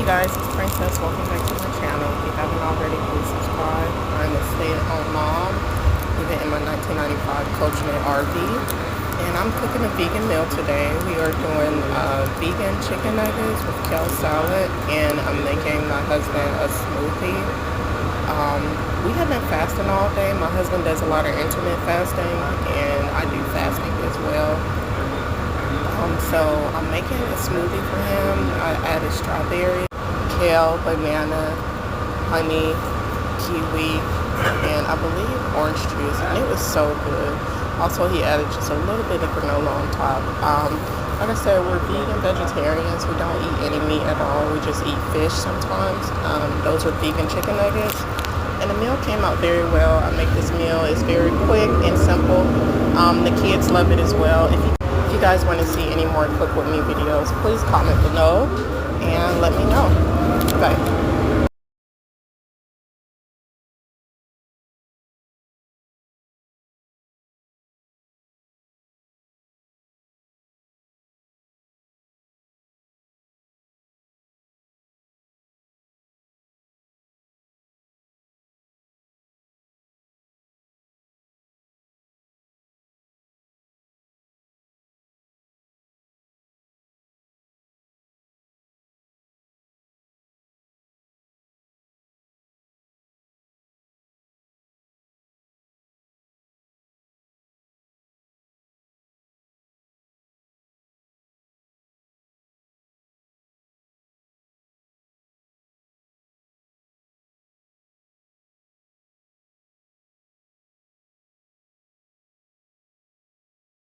Hey guys, it's Princess. Welcome back to my channel. If you haven't already, please subscribe. I'm a stay-at-home mom, living in my 1995 Coachman RV, and I'm cooking a vegan meal today. We are doing vegan chicken nuggets with kale salad, and I'm making my husband a smoothie. We have been fasting all day. My husband does a lot of intermittent fasting, and I do fasting as well. So I'm making a smoothie for him. I added strawberry, kale, banana, honey, kiwi, and I believe orange juice, and it was so good. Also, he added just a little bit of granola on top. Like I said, we're vegan vegetarians. We don't eat any meat at all. We just eat fish sometimes. Those are vegan chicken nuggets. And the meal came out very well. I make this meal. It's very quick and simple. The kids love it as well. If you guys want to see any more Cook With Me videos, please comment below and let me know. Bye.